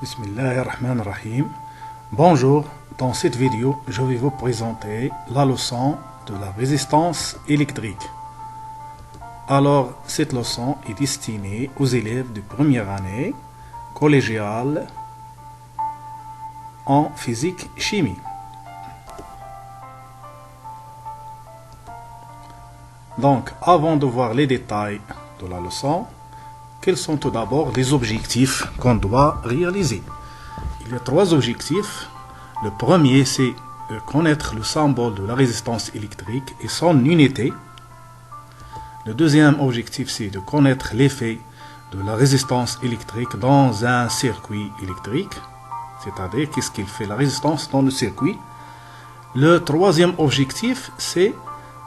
Bismillahirrahmanirrahim. Bonjour, dans cette vidéo, je vais vous présenter la leçon de la résistance électrique. Alors, cette leçon est destinée aux élèves de première année collégiale en physique-chimie. Donc, avant de voir les détails de la leçon, quels sont tout d'abord les objectifs qu'on doit réaliser? Il y a trois objectifs. Le premier, c'est de connaître le symbole de la résistance électrique et son unité. Le deuxième objectif, c'est de connaître l'effet de la résistance électrique dans un circuit électrique, c'est-à-dire qu'est-ce qu'il fait la résistance dans le circuit. Le troisième objectif, c'est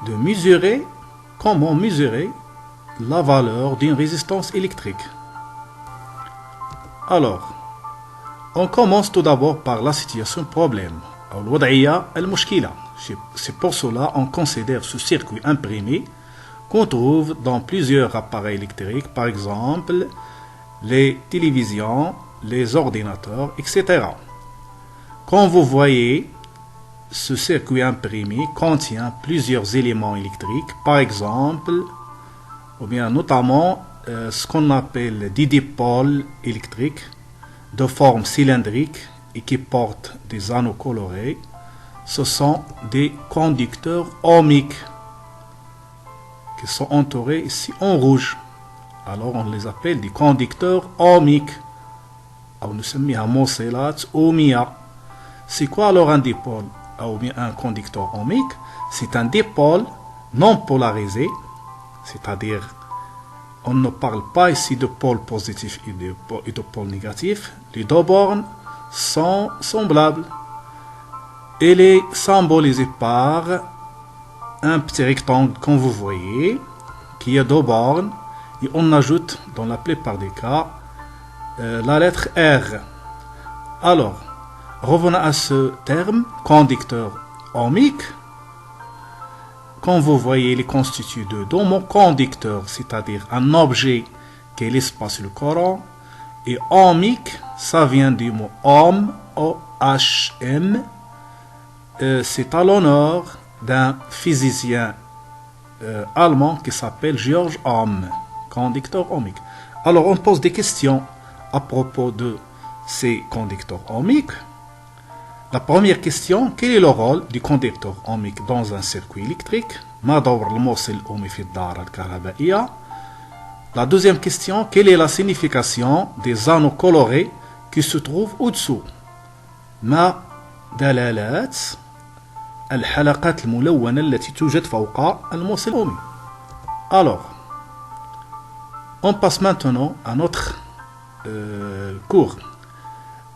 de mesurer comment mesurer la valeur d'une résistance électrique. Alors, on commence tout d'abord par la situation problème. C'est pour cela qu'on considère ce circuit imprimé qu'on trouve dans plusieurs appareils électriques, par exemple les télévisions, les ordinateurs, etc. Comme vous voyez, ce circuit imprimé contient plusieurs éléments électriques, par exemple, ou bien notamment ce qu'on appelle des dipôles électriques de forme cylindrique et qui portent des anneaux colorés. Ce sont des conducteurs ohmiques qui sont entourés ici en rouge. Alors on les appelle des conducteurs ohmiques. C'est quoi alors un dipôle ou bien un conducteur ohmique? C'est un dipôle non polarisé, c'est-à-dire on ne parle pas ici de pôle positif et de pôle négatif. Les deux bornes sont semblables. Elle est symbolisée par un petit rectangle comme vous voyez, qui a deux bornes, et on ajoute dans la plupart des cas la lettre R. Alors, revenons à ce terme, conducteur ohmique. Comme vous voyez, il est constitué de deux mots conducteurs, c'est-à-dire un objet qui laisse passer le courant, et ohmique, ça vient du mot ohm, O-H-M. C'est à l'honneur d'un physicien allemand qui s'appelle Georg Ohm, conducteur ohmique. Alors on pose des questions à propos de ces conducteurs ohmiques. La première question, quel est le rôle du conducteur ohmique dans un circuit électrique? La deuxième question, quelle est la signification des anneaux colorés qui se trouvent au-dessous? ما دلالات الحلقات الملونة التي توجد فوق الموصل الأومي. Alors, on passe maintenant à notre cours.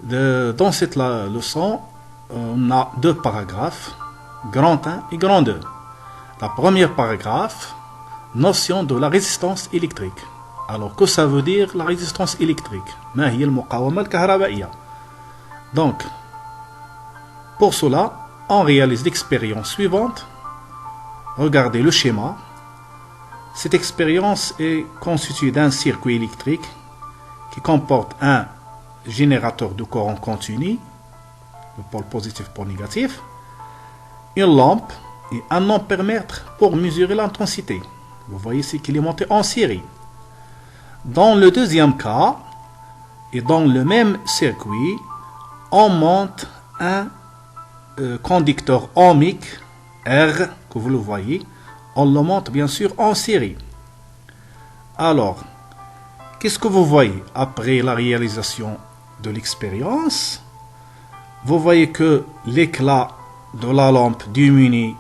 Dans cette leçon, on a deux paragraphes, grand 1 et grand 2. La première paragraphe, notion de la résistance électrique. Alors, que ça veut dire la résistance électrique? ما هي المقاومة الكهربائية. Donc, pour cela, on réalise l'expérience suivante. Regardez le schéma. Cette expérience est constituée d'un circuit électrique qui comporte un générateur de courant continu, le pôle positif pour négatif, une lampe et un ampèremètre pour mesurer l'intensité. Vous voyez ici qu'il est monté en série. Dans le deuxième cas, et dans le même circuit, on monte un conducteur ohmique, R, que vous le voyez, on le monte bien sûr en série. Alors, qu'est-ce que vous voyez après la réalisation de l'expérience? Vous voyez que l'éclat de la lampe diminue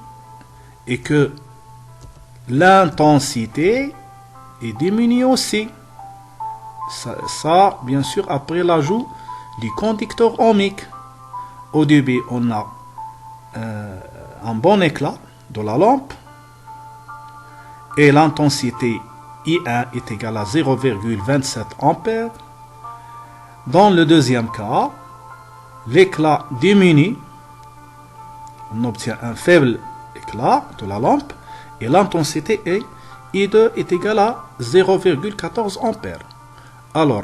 et que l'intensité est diminuée aussi. Ça, bien sûr, après l'ajout du conducteur ohmique. Au début, on a un bon éclat de la lampe et l'intensité I1 est égale à 0,27 ampères. Dans le deuxième cas, l'éclat diminue, on obtient un faible éclat de la lampe et l'intensité I2 est égale à 0,14 ampères. Alors,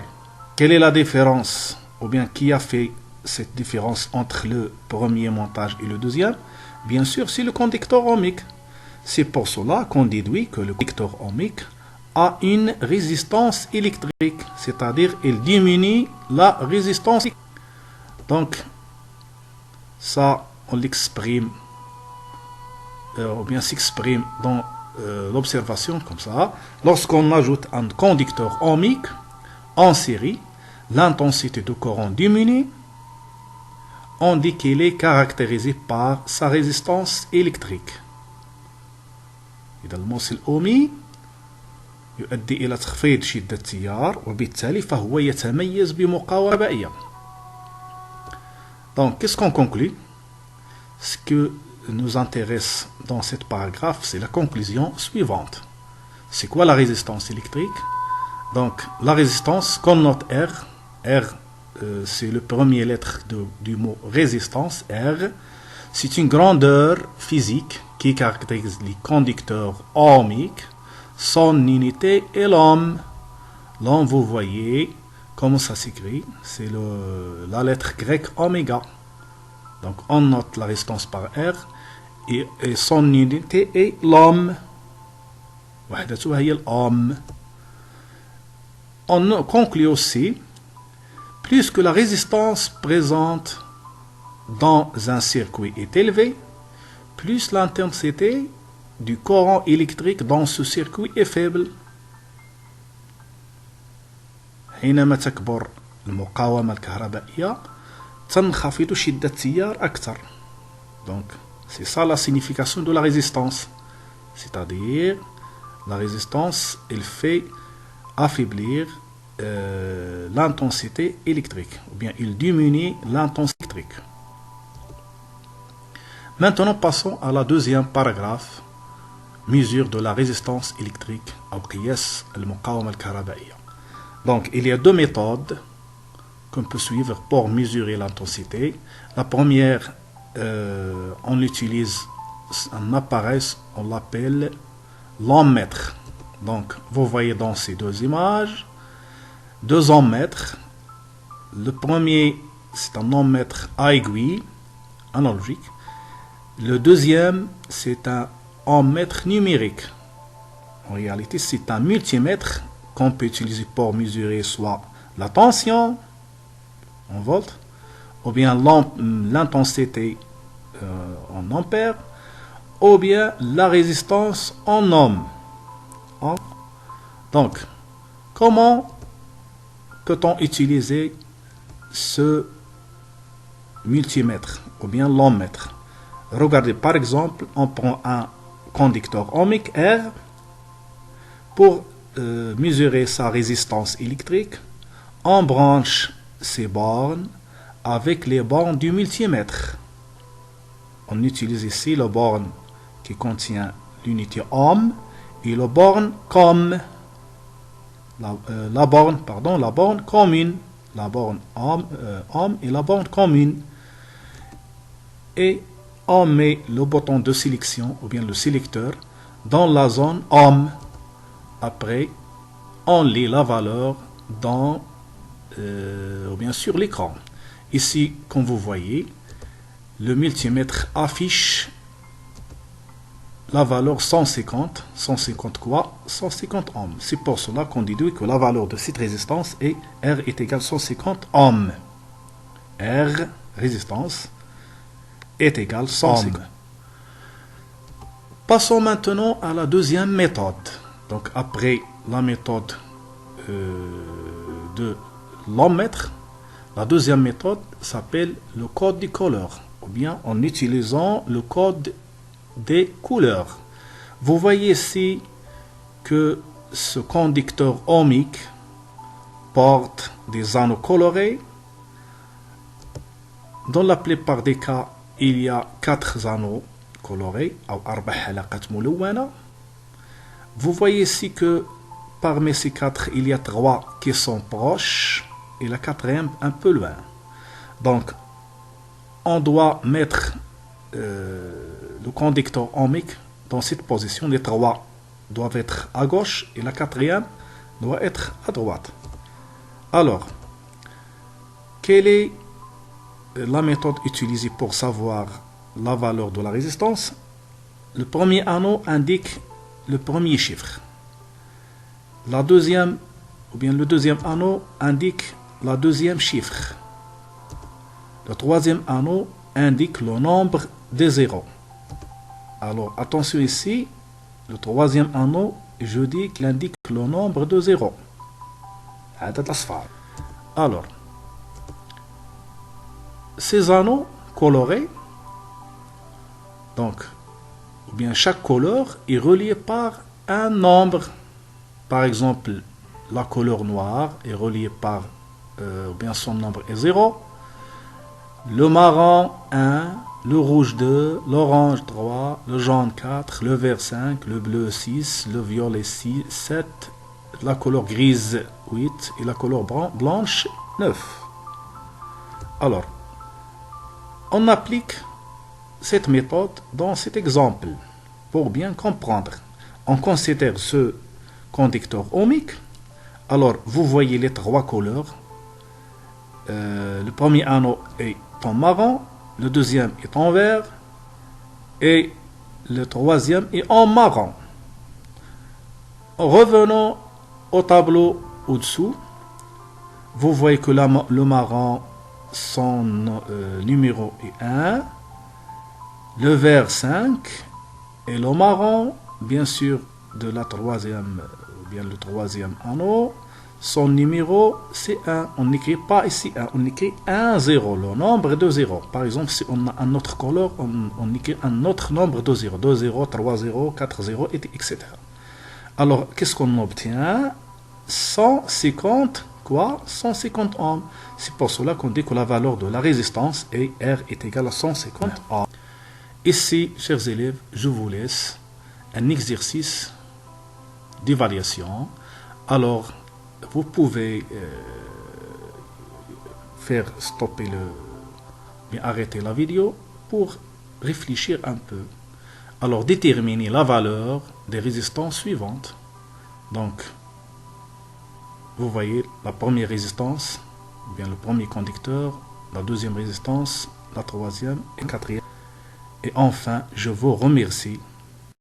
quelle est la différence ou bien qui a fait cette différence entre le premier montage et le deuxième? Bien sûr, c'est le conducteur ohmique. C'est pour cela qu'on déduit que le conducteur ohmique a une résistance électrique, c'est-à-dire il diminue la résistance. Donc, ça, on l'exprime, ou bien s'exprime dans l'observation comme ça. Lorsqu'on ajoute un conducteur ohmique en série, l'intensité du courant diminue. On dit qu'il est caractérisé par sa résistance électrique. إذا الموصل الأومي يؤدي إلى تخفيض شدة التيار وبالتالي فهو يتميز بمقاومة كهربائية. Donc, qu'est-ce qu'on conclut? Ce que nous intéresse dans cette paragraphe, c'est la conclusion suivante. C'est quoi la résistance électrique? Donc, la résistance qu'on note R, c'est le premier lettre du mot résistance, R. C'est une grandeur physique qui caractérise les conducteurs ohmiques. Son unité est l'ohm. L'ohm, vous voyez comment ça s'écrit. C'est la lettre grecque oméga. Donc, on note la résistance par R et son unité est l'ohm. On conclut aussi, plus que la résistance présente dans un circuit est élevée, plus l'intensité du courant électrique dans ce circuit est faible. حينما تكبر المقاومة الكهربائية تنخفض شدة التيار أكثر. Donc, c'est ça la signification de la résistance. C'est-à-dire, la résistance, elle fait affaiblir l'intensité électrique, ou bien il diminue l'intensité électrique. Maintenant, passons à la deuxième paragraphe, mesure de la résistance électrique, أو قياس المقاومة الكهربائية. Donc, il y a deux méthodes qu'on peut suivre pour mesurer l'intensité. La première, on utilise un appareil, on l'appelle l'ammètre. Donc, vous voyez dans ces deux images, deux ammètres. Le premier, c'est un ammètre à aiguille, analogique. Le deuxième, c'est un ammètre numérique. En réalité, c'est un multimètre qu'on peut utiliser pour mesurer soit la tension en volts, ou bien l'intensité en ampères, ou bien la résistance en ohms. Donc, comment peut-on utiliser ce multimètre ou bien l'ammètre? Regardez, par exemple, on prend un conducteur ohmique R pour mesurer sa résistance électrique. On branche ces bornes avec les bornes du multimètre. On utilise ici la borne qui contient l'unité ohm et la borne com. La borne commune. La borne ohm et la borne commune. Et on met le bouton de sélection ou bien le sélecteur dans la zone ohm. Après, on lit la valeur dans ou bien sur l'écran. Ici, comme vous voyez, le multimètre affiche la valeur 150. 150 quoi? 150 ohms. C'est pour cela qu'on déduit que la valeur de cette résistance est R est égal à 150 ohms. R, résistance, est égal à 150. Passons maintenant à la deuxième méthode. Donc après la méthode de l'ammètre, la deuxième méthode s'appelle le code des couleurs, ou bien en utilisant le code des couleurs. Vous voyez ici que ce conducteur ohmique porte des anneaux colorés. Dans la plupart des cas, il y a 4 anneaux colorés, ou 4 حلقات ملونة. Vous voyez ici que parmi ces 4, il y a 3 qui sont proches et la quatrième un peu loin. Donc, on doit mettre le conducteur ohmique dans cette position. Les 3 doivent être à gauche et la quatrième doit être à droite. Alors, quelle est la méthode utilisée pour savoir la valeur de la résistance? Le premier anneau indique le premier chiffre. Le deuxième anneau indique le deuxième chiffre. Le troisième anneau indique le nombre des zéros. Alors attention ici, le troisième anneau, je dis qu'il indique le nombre de zéros. Alors, ces anneaux colorés, donc, ou bien chaque couleur est reliée par un nombre. Par exemple, la couleur noire est reliée par, ou bien son nombre est 0. Le marron 1, le rouge 2, l'orange 3, le jaune 4, le vert 5, le bleu 6, le violet 6, 7, la couleur grise 8 et la couleur blanche 9. Alors, on applique cette méthode dans cet exemple pour bien comprendre. On considère ce conducteur ohmique. Alors, vous voyez les trois couleurs. Le premier anneau est en marron, le deuxième est en vert et le troisième est en marron. Revenons au tableau au-dessous. Vous voyez que le marron, son numéro est 1, le vert 5 et le marron, bien sûr, de la troisième, ou bien le troisième anneau, son numéro c'est 1. On n'écrit pas ici 1, on écrit 1, 0, le nombre de 0. Par exemple, si on a un autre couleur, on écrit un autre nombre de 0, 2 0, 3 0, 4 0, etc. Alors, qu'est-ce qu'on obtient? 150 quoi? 150 ohms. C'est pour cela qu'on dit que la valeur de la résistance est R est égale à 150 ohms. Ici, chers élèves, je vous laisse un exercice d'évaluation. Alors, vous pouvez faire stopper bien arrêter la vidéo pour réfléchir un peu. Alors, déterminer la valeur des résistances suivantes. Donc, vous voyez la première résistance, bien le premier conducteur, la deuxième résistance, la troisième et la quatrième. Et enfin, je vous remercie